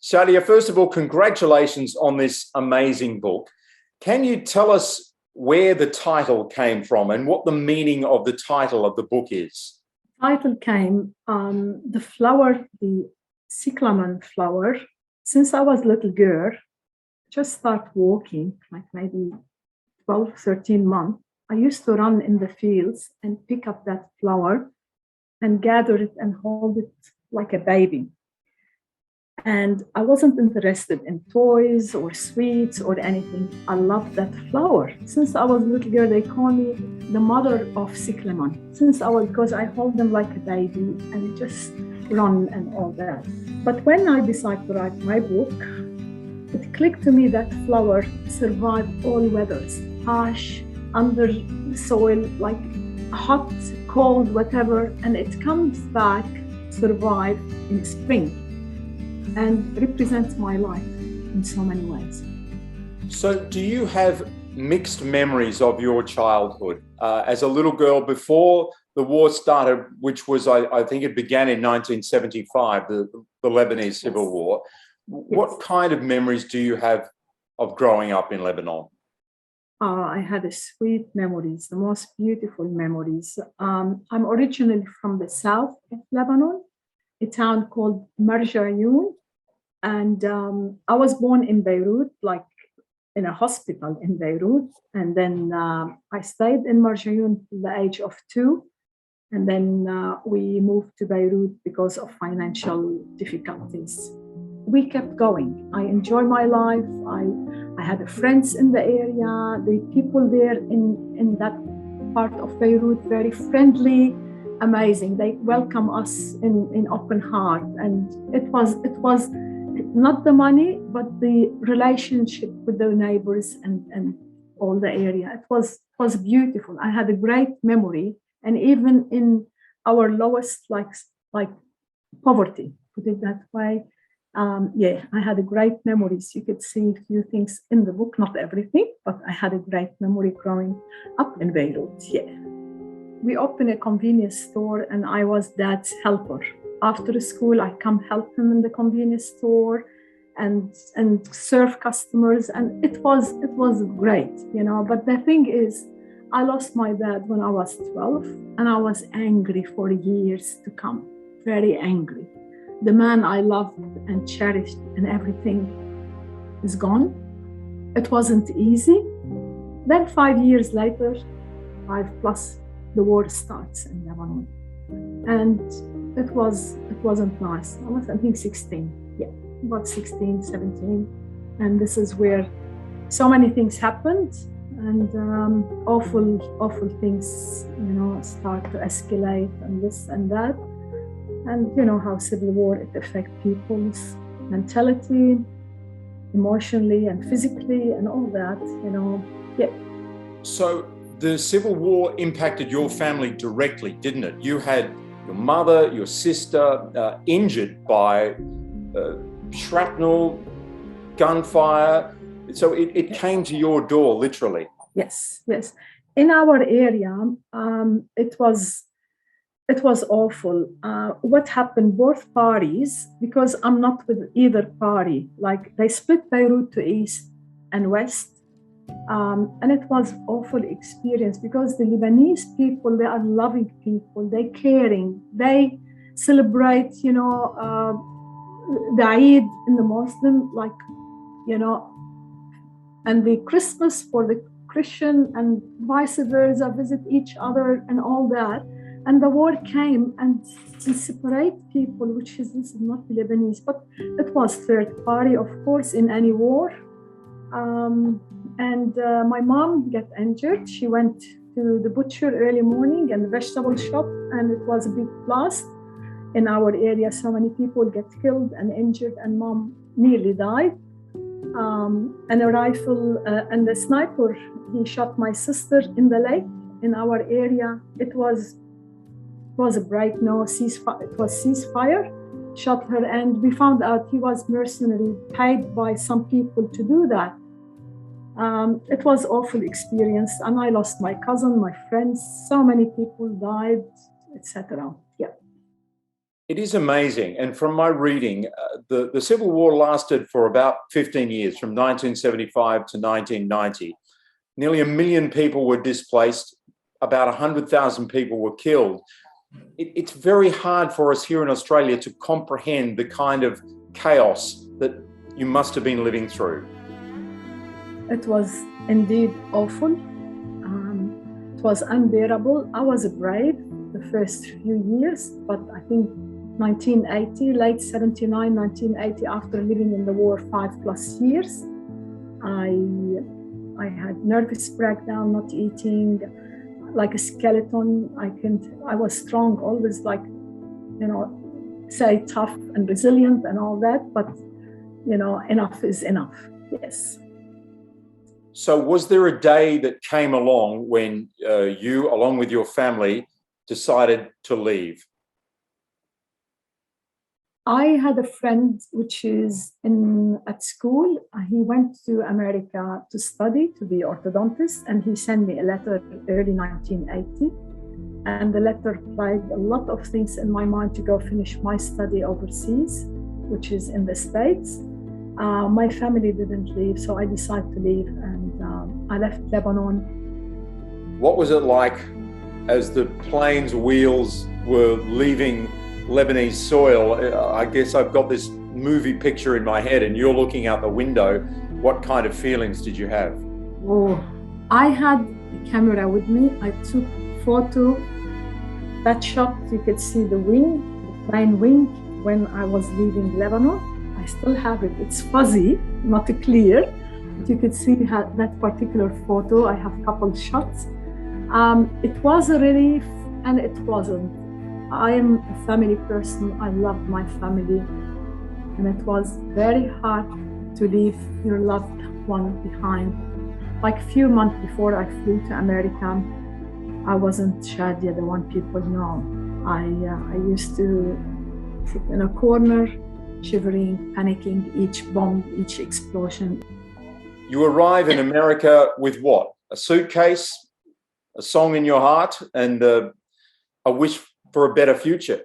Chadia, first of all, congratulations on this amazing book. Can you tell us where the title came from and what the meaning of the title of the book is? Title came, the flower, the Cyclamen flower. Since I was a little girl, just start walking, like maybe 12, 13 months, I used to run in the fields and pick up that flower and gather it and hold it like a baby. And I wasn't interested in toys or sweets or anything. I loved that flower. Since I was a little girl, they call me the mother of Cyclamen. Because I hold them like a baby and just run and all that. But when I decided to write my book, it clicked to me that flower survived all weathers, harsh, under soil, like hot, cold, whatever, and it comes back, survive in spring. And represents my life in so many ways. So do you have mixed memories of your childhood as a little girl before the war started, which was, I think it began in 1975, the Lebanese Civil War. What kind of memories do you have of growing up in Lebanon? I had a sweet memories, the most beautiful memories. I'm originally from the south of Lebanon, a town called Marvellous. And I was born in Beirut, like in a hospital in Beirut. And then I stayed in Marvellous till the age of 2. And then we moved to Beirut because of financial difficulties. We kept going. I enjoy my life. I had friends in the area. The people there in that part of Beirut, very friendly, amazing. They welcome us in open heart. And it was not the money, but the relationship with the neighbors and all the area. It was beautiful. I had a great memory, and even in our lowest like poverty, put it that way. I had a great memories. You could see a few things in the book, not everything, but I had a great memory growing up in Beirut. Yeah, we opened a convenience store, and I was Dad's helper. After school, I come help him in the convenience store and serve customers. And it was great, But the thing is, I lost my dad when I was 12, and I was angry for years to come, very angry. The man I loved and cherished and everything is gone. It wasn't easy. Then 5 years later, 5+, the war starts in Lebanon. And it wasn't nice. I was, I think, 16. Yeah, about 16, 17. And this is where so many things happened, and awful things, start to escalate, and this and that. And you know how civil war, it affects people's mentality, emotionally and physically, and all that, Yeah. So the Civil War impacted your family directly, didn't it? You had your mother, your sister injured by shrapnel, gunfire. So it came to your door, literally. Yes. In our area, it was awful. What happened, both parties, because I'm not with either party, like they split Beirut to east and west. And it was awful experience because the Lebanese people, they are loving people, they caring, they celebrate, the Eid in the Muslim, and the Christmas for the Christian, and vice versa, visit each other and all that. And the war came and to separate people, this is not the Lebanese, but it was third party, of course, in any war. And my mom got injured. She went to the butcher early morning and the vegetable shop, and it was a big blast in our area. So many people get killed and injured, and mom nearly died. And a rifle and the sniper, he shot my sister in the leg in our area. It was a break, ceasefire. It was ceasefire, shot her, and we found out he was mercenary, paid by some people to do that. It was awful experience, and I lost my cousin, my friends, so many people died, etc. Yeah. It is amazing. And from my reading, the Civil War lasted for about 15 years, from 1975 to 1990. Nearly 1 million people were displaced. About 100,000 people were killed. It's very hard for us here in Australia to comprehend the kind of chaos that you must have been living through. It was indeed awful. It was unbearable. I was brave the first few years, but I think 1980, late 79, 1980, after living in the war 5+ years, I had nervous breakdown, not eating, like a skeleton. I was strong, always like, say tough and resilient and all that, but enough is enough. Yes. So was there a day that came along when you, along with your family, decided to leave? I had a friend which is at school. He went to America to study to be orthodontist, and he sent me a letter early 1980. And the letter applied a lot of things in my mind to go finish my study overseas, which is in the States. My family didn't leave, so I decided to leave, and I left Lebanon. What was it like as the plane's wheels were leaving Lebanese soil? I guess I've got this movie picture in my head and you're looking out the window. What kind of feelings did you have? Oh, I had a camera with me. I took photo. That shot, you could see the wing, the plane wing, when I was leaving Lebanon. I still have it. It's fuzzy, not clear, but you could see that particular photo. I have a couple shots. It was a relief and it wasn't. I am a family person. I love my family. And it was very hard to leave your loved one behind. Like a few months before I flew to America, I wasn't Chadia, the one people know. I used to sit in a corner, shivering, panicking, each bomb, each explosion. You arrive in America with what? A suitcase, a song in your heart, and a wish for a better future.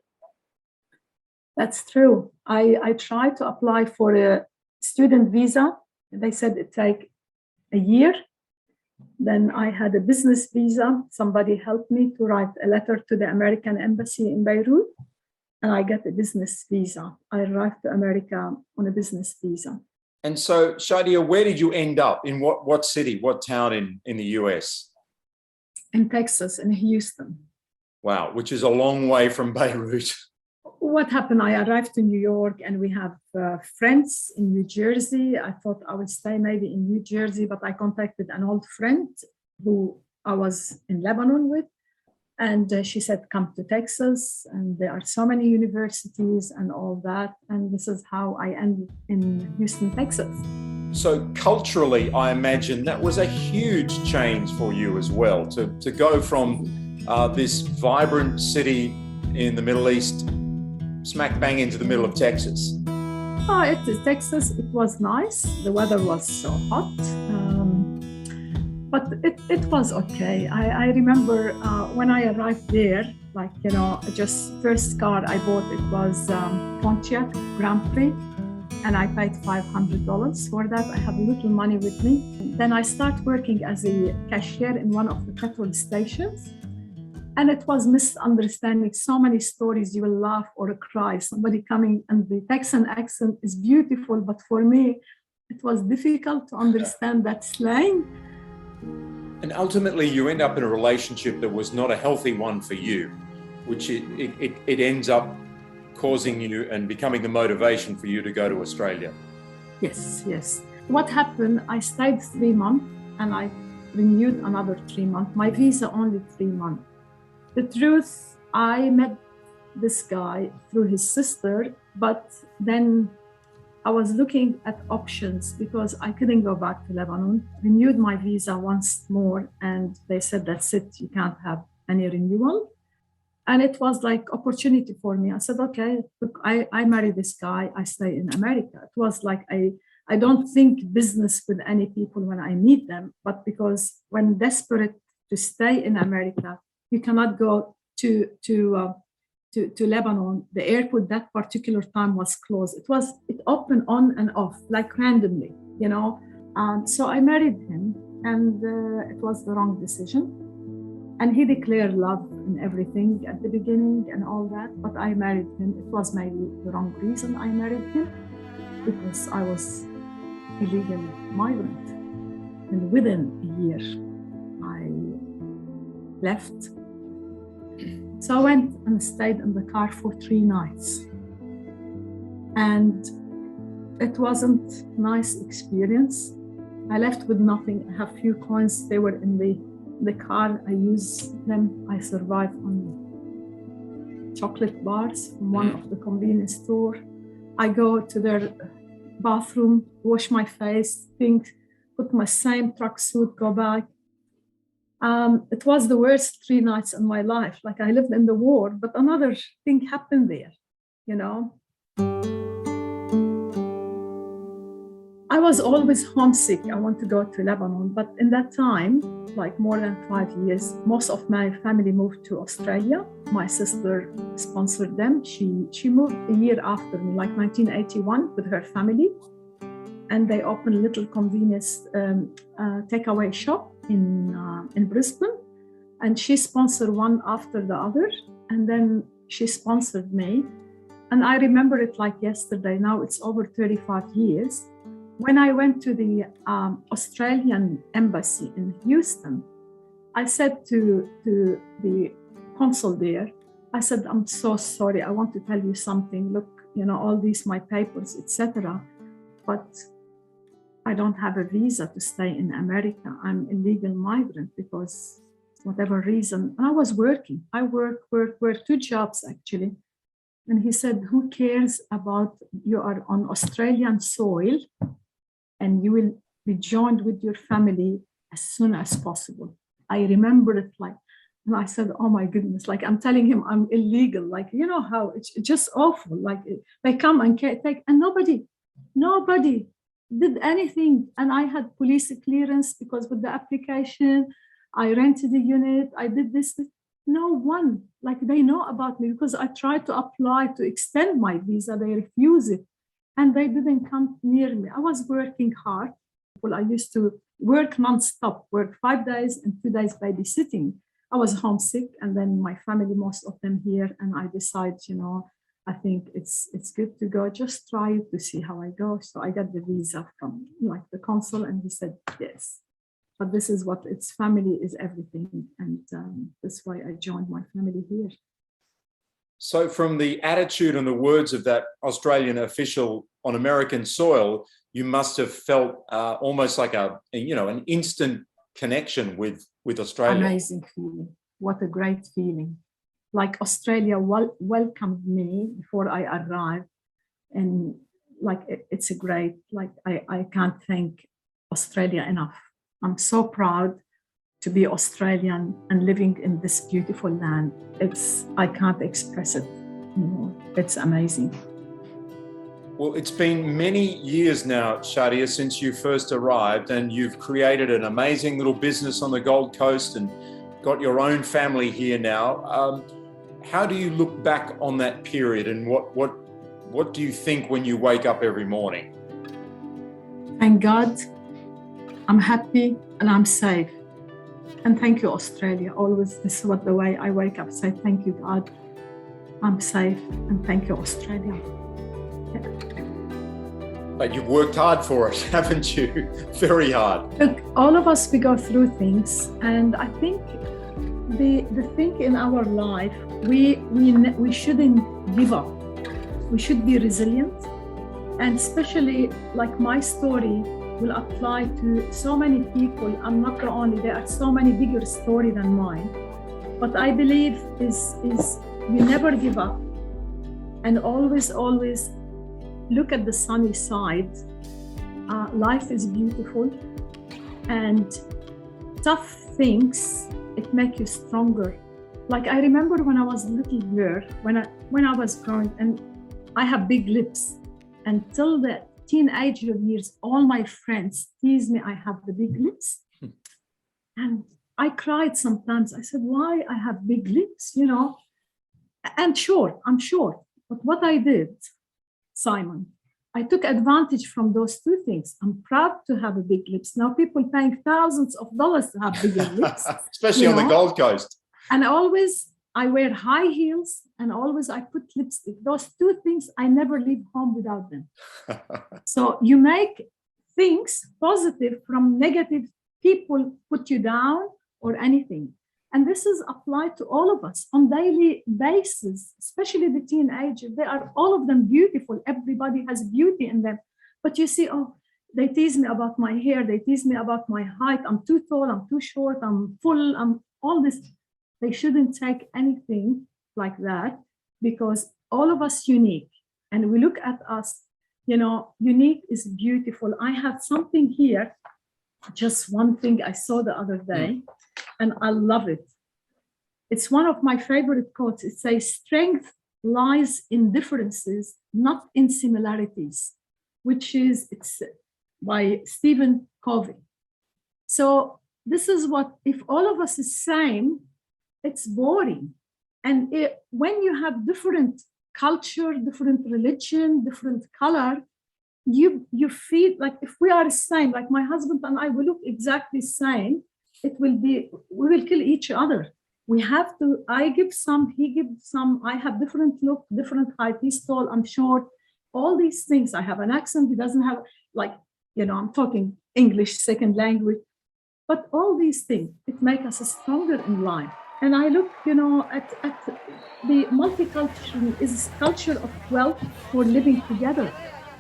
That's true. I tried to apply for a student visa. They said it take a year. Then I had a business visa. Somebody helped me to write a letter to the American embassy in Beirut, and I got a business visa. I arrived to America on a business visa. And so, Chadia, where did you end up? In what city, what town in the US? In Texas, in Houston. Wow, which is a long way from Beirut. What happened? I arrived in New York, and we have friends in New Jersey. I thought I would stay maybe in New Jersey, but I contacted an old friend who I was in Lebanon with. And she said, come to Texas, and there are so many universities and all that. And this is how I ended in Houston, Texas. So culturally, I imagine that was a huge change for you as well, to go from this vibrant city in the Middle East, smack bang into the middle of Texas. Oh, it is Texas. It was nice. The weather was so hot. But it was okay. I remember when I arrived there, just first car I bought, it was Pontiac Grand Prix, and I paid $500 for that. I have a little money with me. Then I started working as a cashier in one of the petrol stations, and it was misunderstanding. So many stories, you will laugh or cry. Somebody coming, and the Texan accent is beautiful, but for me, it was difficult to understand that slang. And ultimately, you end up in a relationship that was not a healthy one for you, which it ends up causing you and becoming the motivation for you to go to Australia. Yes. What happened, I stayed 3 months and I renewed another 3 months. My visa only 3 months. The truth, I met this guy through his sister, but then I was looking at options because I couldn't go back to Lebanon. Renewed my visa once more, and they said, that's it, you can't have any renewal. And it was like opportunity for me. I said, okay, look, I marry this guy, I stay in America. It was like, I don't think business with any people when I meet them, but because when desperate to stay in America, you cannot go to to Lebanon, the airport that particular time was closed. It opened on and off, like randomly, you know. So I married him, and it was the wrong decision. And he declared love and everything at the beginning and all that, but I married him. It was maybe the wrong reason I married him, because I was illegal migrant. And within a year, I left. So I went and stayed in the car for 3 nights. And it wasn't a nice experience. I left with nothing. I have few coins. They were in the car. I used them. I survived on chocolate bars from one of the convenience store. I go to their bathroom, wash my face, put my same tracksuit, go back. It was the worst 3 nights in my life. Like, I lived in the war, but another thing happened there, you know. I was always homesick. I want to go to Lebanon, but in that time, like more than 5 years, most of my family moved to Australia. My sister sponsored them. She moved a year after me, like 1981, with her family. And they opened a little convenience takeaway shop in Brisbane. And she sponsored one after the other. And then she sponsored me. And I remember it like yesterday. Now it's over 35 years. When I went to the Australian embassy in Houston, I said to the consul there, I said, I'm so sorry. I want to tell you something. Look, you know, all these, my papers, etc. But I don't have a visa to stay in America. I'm illegal migrant because whatever reason. And I was working. I worked 2 jobs actually. And he said, who cares about, you are on Australian soil and you will be joined with your family as soon as possible. I remember it like, and I said, oh my goodness, like I'm telling him I'm illegal. Like, you know how it's just awful. Like they come and take, and nobody did anything. And I had police clearance because with the application, I rented a unit, I did this. No one, like they know about me because I tried to apply to extend my visa, they refused it. And they didn't come near me. I was working hard. Well, I used to work nonstop, work 5 days and 2 days babysitting. I was homesick, and then my family, most of them here, and I decided, you know, I think it's good to go, just try it to see how I go. So I got the visa from like the consul, and he said, yes, but this is what it's, family is everything. And that's why I joined my family here. So from the attitude and the words of that Australian official on American soil, you must have felt almost like an instant connection with Australia. Amazing feeling. What a great feeling. Like Australia welcomed me before I arrived. And like, it's a great, like, I can't thank Australia enough. I'm so proud to be Australian and living in this beautiful land. I can't express it anymore. It's amazing. Well, it's been many years now, Chadia, since you first arrived, and you've created an amazing little business on the Gold Coast and got your own family here now. How do you look back on that period, and what do you think when you wake up every morning? Thank God, I'm happy and I'm safe. And thank you, Australia. Always, this is what the way I wake up, say, thank you, God, I'm safe, and thank you, Australia. Yeah. But you've worked hard for it, haven't you? Very hard. Look, all of us, we go through things, and I think the thing in our life, we shouldn't give up. We should be resilient, and especially like my story will apply to so many people. I'm not the only, there are so many bigger stories than mine. But I believe is you never give up, and always look at the sunny side. Life is beautiful, and tough things, it make you stronger. Like I remember when I was a little girl, when I was growing, and I have big lips. Until the teenager years, all my friends tease me I have the big lips. And I cried sometimes. I said, why I have big lips, you know? And short, I'm short. But what I did, Simon, I took advantage from those two things. I'm proud to have a big lips. Now people paying thousands of dollars to have bigger lips. Especially on the Gold Coast. And I wear high heels and always I put lipstick. Those two things, I never leave home without them. So you make things positive from negative people put you down or anything. And this is applied to all of us on daily basis, especially the teenagers. They are all of them beautiful. Everybody has beauty in them. But you see, oh, they tease me about my hair. They tease me about my height. I'm too tall. I'm too short. I'm full. I'm all this. They shouldn't take anything like that because all of us unique. And we look at us, unique is beautiful. I have something here, just one thing I saw the other day. And I love it. It's one of my favorite quotes. It says, strength lies in differences, not in similarities, it's by Stephen Covey. So this is what, if all of us is same, it's boring. And when you have different culture, different religion, different color, you feel like if we are the same, like my husband and I will look exactly the same, we will kill each other. We have to, I give some, he gives some, I have different look, different height, he's tall, I'm short, all these things. I have an accent, he doesn't have, I'm talking English, second language, but all these things, it makes us stronger in life. And I look, at the multicultural is culture of wealth for living together.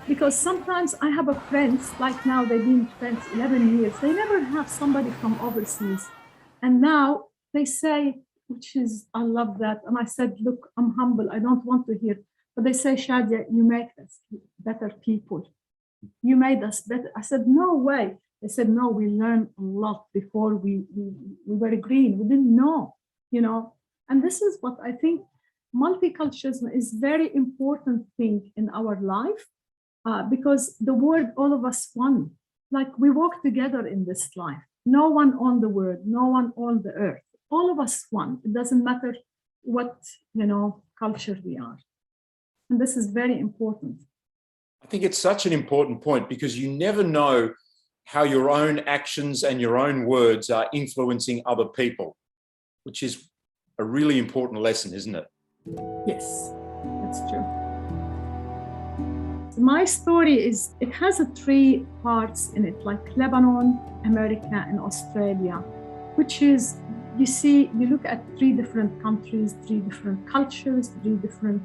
Because sometimes I have a friends, like now they've been friends 11 years, they never have somebody from overseas. And now they say, I love that. And I said, look, I'm humble, I don't want to hear. But they say, Chadia, you make us better people. You made us better. I said, no way. They said, no, we learned a lot before we were green. We didn't know, And this is what I think multiculturalism is very important thing in our life. Because the word, all of us one, like we walk together in this life. No one on the word, no one on the earth. All of us one. It doesn't matter what, culture we are. And this is very important. I think it's such an important point because you never know how your own actions and your own words are influencing other people, which is a really important lesson, isn't it? Yes, that's true. My story it has 3 parts in it, like Lebanon, America, and Australia, which is, you look at 3 different countries, 3 different cultures, 3 different,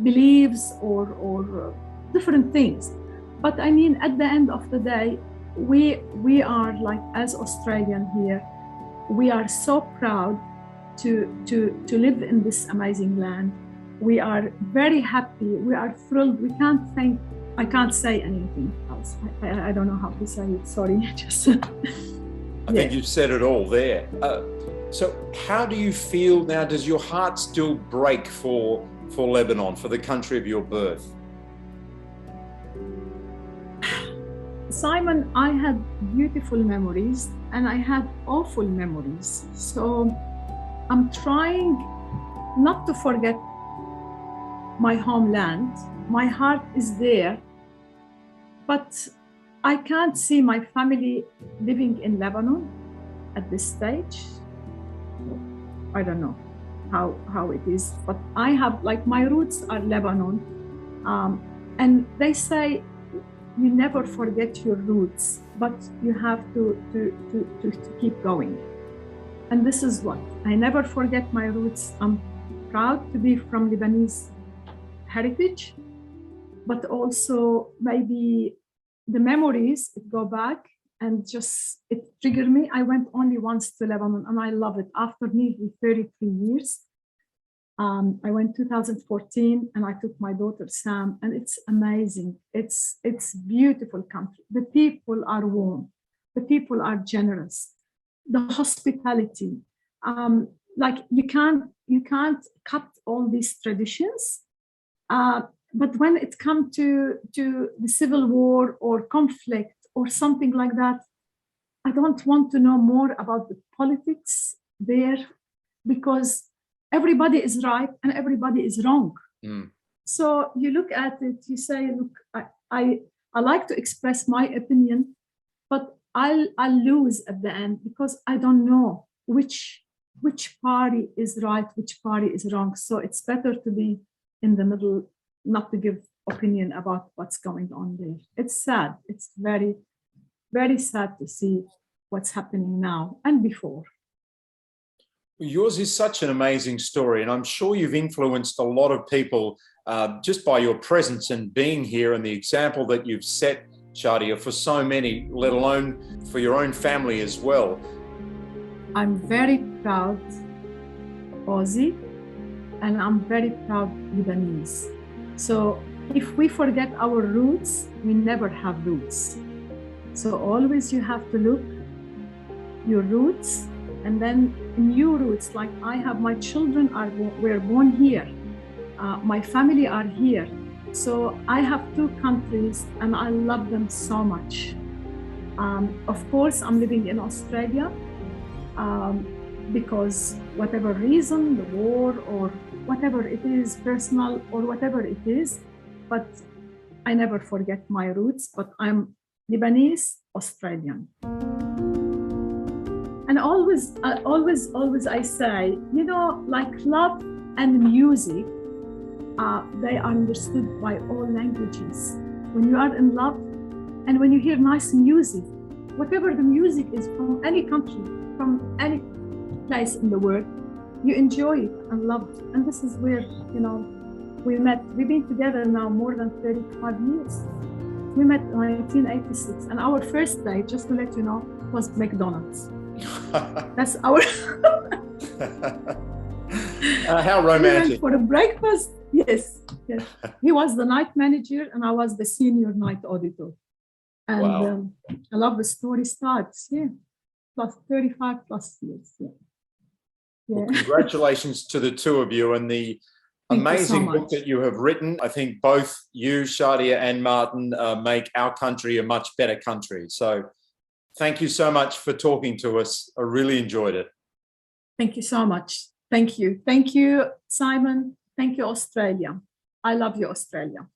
beliefs or different things. But I mean, at the end of the day, we are like, as Australian here, we are so proud to live in this amazing land. We are very happy. We are thrilled. I can't say anything else. I don't know how to say it. Sorry. I think you've said it all there. So how do you feel now? Does your heart still break for Lebanon, for the country of your birth? Simon, I had beautiful memories and I had awful memories. So I'm trying not to forget my homeland. My heart is there, but I can't see my family living in Lebanon at this stage. I don't know how it is, but I have, like, my roots are Lebanon. And they say you never forget your roots, but you have to keep going. And this is what, I never forget my roots. I'm proud to be from Lebanese heritage, but also maybe the memories, it go back and just, it triggered me. I went only once to Lebanon and I love it. After nearly 33 years, I went 2014 and I took my daughter Sam, and it's amazing. It's beautiful country. The people are warm. The people are generous. The hospitality, like you can't cut all these traditions. But when it comes to the civil war or conflict or something like that, I don't want to know more about the politics there, because everybody is right and everybody is wrong. Mm. So you look at it, you say, look, I like to express my opinion, but I'll lose at the end because I don't know which party is right, which party is wrong. So it's better to be in the middle, not to give opinion about what's going on there. It's sad. It's very, very sad to see what's happening now and before. Yours is such an amazing story, and I'm sure you've influenced a lot of people just by your presence and being here and the example that you've set, Chadia, for so many, let alone for your own family as well. I'm very proud Aussie, and I'm very proud Lebanese. So if we forget our roots, we never have roots. So always you have to look your roots, and then new roots. Like I have, my children were born here. My family are here. So I have 2 countries and I love them so much. Of course, I'm living in Australia because whatever reason, the war or whatever it is, personal or whatever it is, but I never forget my roots, but I'm Lebanese, Australian. And always I say, you know, like love and music, they are understood by all languages. When you are in love and when you hear nice music, whatever the music is from any country, from any place in the world, you enjoy it and love it. And this is where, you know, we met. We've been together now more than 35 years. We met in 1986, and our first date, just to let you know, was McDonald's. That's our... How romantic. We went for a breakfast. Yes, yes. He was the night manager and I was the senior night auditor. And wow. I love the story starts, yeah, plus 35 plus years. Yeah. Well, congratulations to the 2 of you and the amazing book that you have written. I think both you, Chadia, and Martin make our country a much better country. So thank you so much for talking to us. I really enjoyed it. Thank you so much. Thank you. Thank you, Simon. Thank you, Australia. I love you, Australia.